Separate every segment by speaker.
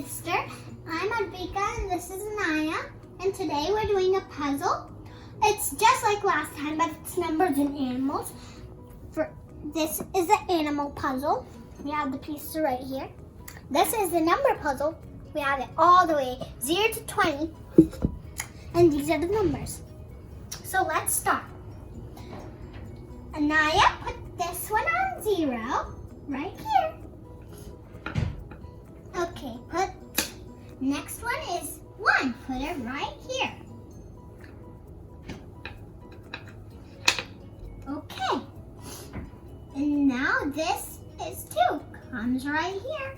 Speaker 1: sister. I'm Advika and this is Anaya. And today we're doing a puzzle. It's just like last time, but it's numbers and animals. This is the animal puzzle. We have the pieces right here. This is the number puzzle. We have it all the way 0 to 20. And these are the numbers. So let's start. Anaya, put this one on 0 right here. Okay, next one is 1. Put it right here. Okay. And now this is 2. Comes right here.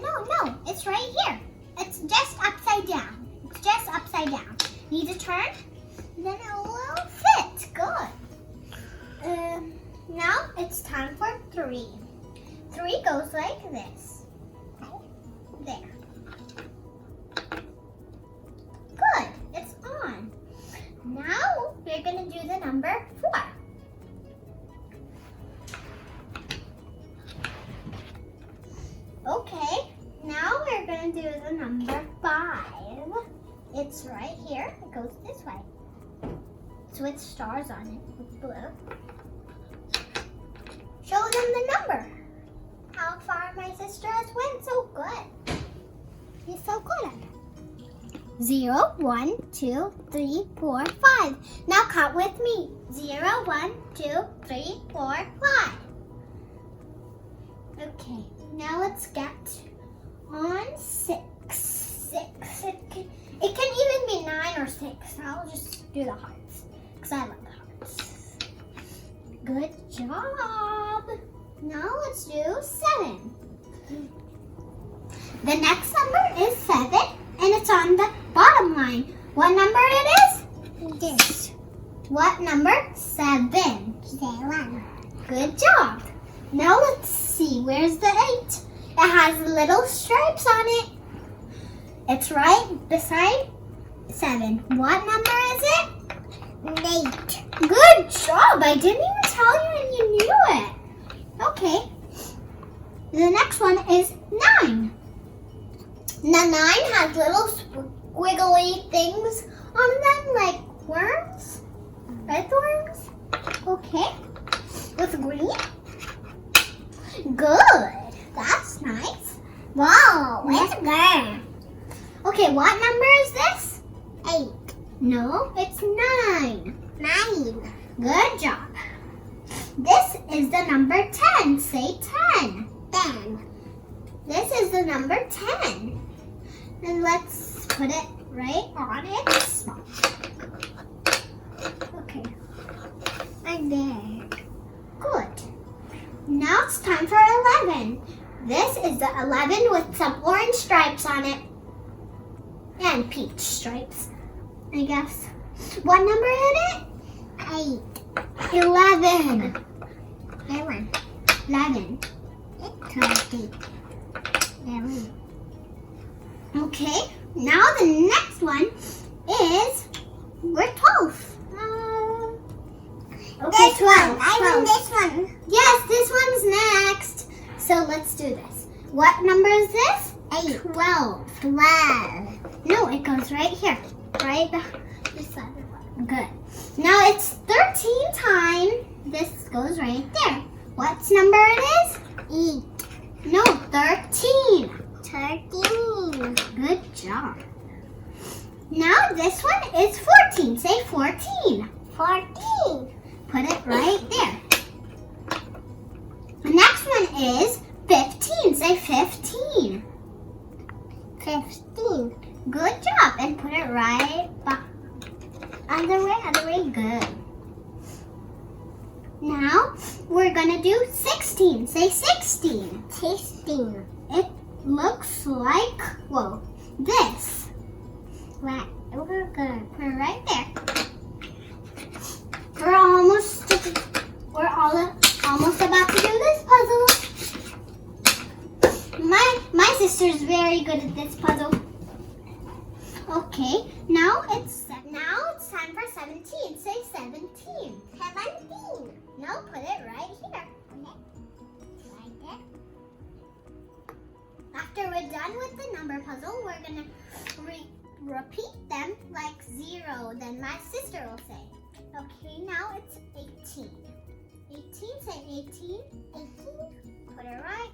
Speaker 1: No, it's right here. It's just upside down. It's just upside down. Need to turn? Then it will fit. Good. Now it's time for 3. 3 goes like this. There. Good. It's on. Now we're going to do the number 4. Okay. Now we're going to do the number 5. It's right here. It goes this way. It's with stars on it, with blue. Show them the number. How far my sister has went. So good. You're so good at it. 0, 1, 2, 3, 4, 5. Now count with me. 0, 1, 2, 3, 4, 5. Okay, now let's get on 6. 6. It can even be 9 or 6. I'll just do the hearts because I love the hearts. Good job. Now let's do 7. The next number is 7 and it's on the bottom line. What number it is? This. What number? 7. 7. Good job. Now let's see. Where's the 8? It has little stripes on it. It's right beside 7. What number is it? 8. Good job. I didn't even tell you and you knew it. Okay. The next one is 9. The 9 has little squiggly things on them like worms. Red worms. Okay. With green. Good. That's nice. Wow, it's good. Okay, what number is this? 8. No, it's 9. 9. Good job. This is the number 10. Say 10. 10. This is the number 10. And let's put it right on its spot. Okay. Right there. Good. Now it's time for 11. This is the 11 with some orange stripes on it. And peach stripes, I guess. What number is it? 8. 11. 11. 11. 20. 11. Okay, now the next one is, we're 12. Okay,
Speaker 2: this
Speaker 1: 12.
Speaker 2: one. I want this one.
Speaker 1: Yes, this one's next. So let's do this. What number is this?
Speaker 2: 8.
Speaker 1: 12.
Speaker 2: 12.
Speaker 1: No, it goes right here. Right beside the one. Good. Now it's 13 times. This goes right there. What number it is?
Speaker 2: 8.
Speaker 1: No, 13.
Speaker 2: 13.
Speaker 1: Good job. Now this one is 14. Say 14.
Speaker 2: 14.
Speaker 1: Put it right there. The next one is 15. Say 15.
Speaker 2: 15.
Speaker 1: Good job. And put it right back. Other way. Good. Now we're going to do 16. Say 16.
Speaker 2: 16.
Speaker 1: It looks like, whoa, this.
Speaker 2: Right.
Speaker 1: We're going to put it right there. We're almost about to do this puzzle. My sister's very good at this puzzle. Okay, now it's time for 17. Say 17.
Speaker 2: 17.
Speaker 1: Now put it right here.
Speaker 2: Right there.
Speaker 1: After we're done with the number puzzle, we're gonna repeat them like 0. Then my sister will say. Okay, now it's 18. 18, say 18. 18. Put it right.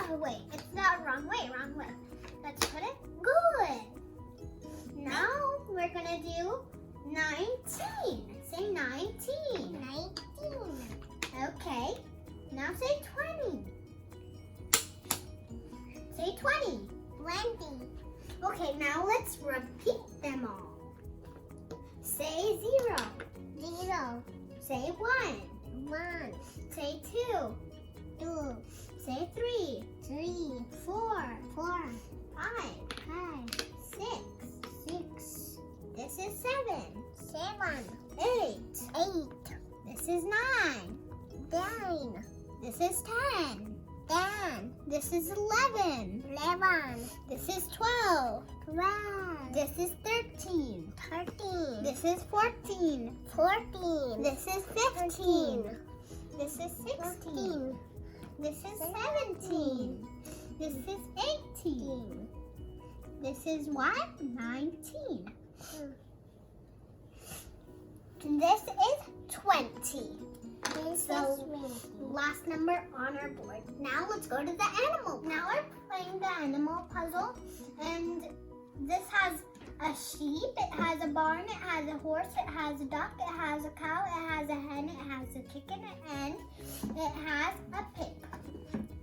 Speaker 1: Oh wait, it's the wrong way, wrong way. Let's put it good. Now we're gonna do 19. Say 19.
Speaker 2: 19.
Speaker 1: Okay, now say 20. Say 20.
Speaker 2: 20.
Speaker 1: Okay, now let's repeat them all. Say 0.
Speaker 2: 0.
Speaker 1: Say 1.
Speaker 2: 1.
Speaker 1: Say 2.
Speaker 2: 2.
Speaker 1: Say 3.
Speaker 2: 3.
Speaker 1: 4.
Speaker 2: 4.
Speaker 1: 5.
Speaker 2: 5.
Speaker 1: 6.
Speaker 2: 6.
Speaker 1: This is 7.
Speaker 2: 7.
Speaker 1: 8.
Speaker 2: 8.
Speaker 1: This is 9.
Speaker 2: 9.
Speaker 1: This is 10.
Speaker 2: 10.
Speaker 1: This is 11.
Speaker 2: 11.
Speaker 1: This is 12.
Speaker 2: 12.
Speaker 1: This is 13.
Speaker 2: 13.
Speaker 1: This is 14.
Speaker 2: 14.
Speaker 1: This is 15. This is 16.
Speaker 2: 15.
Speaker 1: This is 17. This is 18. This is what? 19. And this is 20. So, last number on our board. Now let's go to the animal. Now we're playing the animal puzzle. And this has a sheep, it has a barn, it has a horse, it has a duck, it has a cow, it has a hen, it has a chicken, and it has a pig.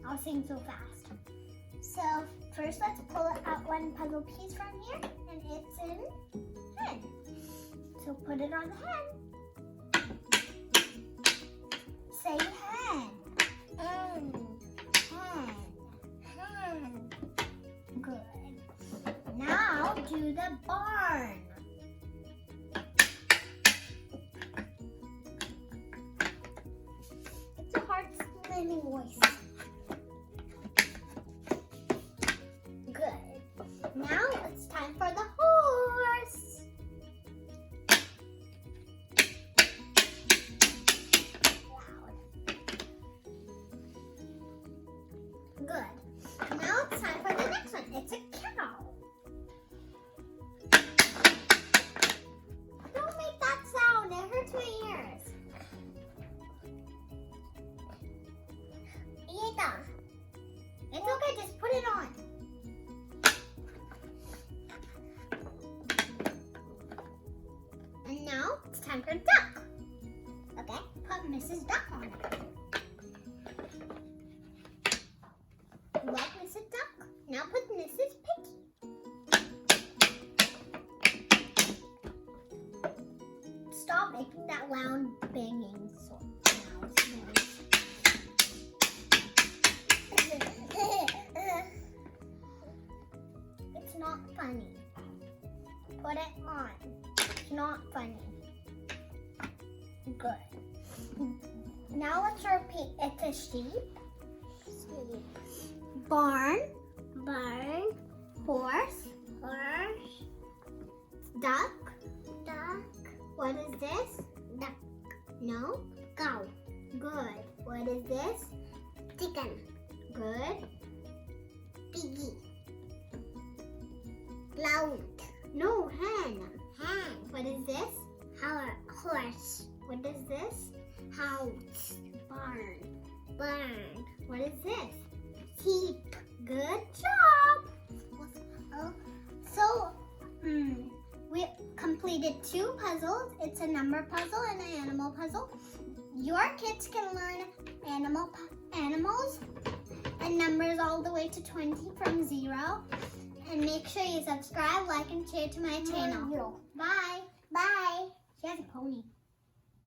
Speaker 1: I'll sing so fast. So first let's pull out one puzzle piece from here, and it's in hen. So put it on the hen. Say hen. Hen. Hen. Hen. Good. Now do the barn. It's a hard screaming voice. Good. Now it's time for the horse. Good. Now it's time for the next one. It's a cow. Don't make that sound. It hurts my ears. Ida. It's okay. Just put it on. And now it's time for duck. Okay. Put Mrs. Duck on it. Like Mrs. Duck. Now put Mrs. Piggy. Stop making that loud banging noise. It's not funny. Put it on. It's not funny. Good. Now let's repeat. It's a sheep. Barn,
Speaker 2: Barn.
Speaker 1: horse,
Speaker 2: Horse.
Speaker 1: duck.
Speaker 2: Duck.
Speaker 1: What is this?
Speaker 2: Duck.
Speaker 1: No.
Speaker 2: Cow.
Speaker 1: Good. What is this?
Speaker 2: Chicken.
Speaker 1: Good.
Speaker 2: Piggy. Cloud.
Speaker 1: No, hen.
Speaker 2: Hen.
Speaker 1: What is this?
Speaker 2: Horse.
Speaker 1: What is this?
Speaker 2: House.
Speaker 1: Barn.
Speaker 2: Barn.
Speaker 1: What is this?
Speaker 2: Sheep.
Speaker 1: Good job.
Speaker 2: Oh.
Speaker 1: So, we completed 2 puzzles. It's a number puzzle and an animal puzzle. Your kids can learn animals and numbers all the way to 20 from 0. And make sure you subscribe, like, and share to my channel. Bye.
Speaker 2: Bye.
Speaker 1: She has a pony.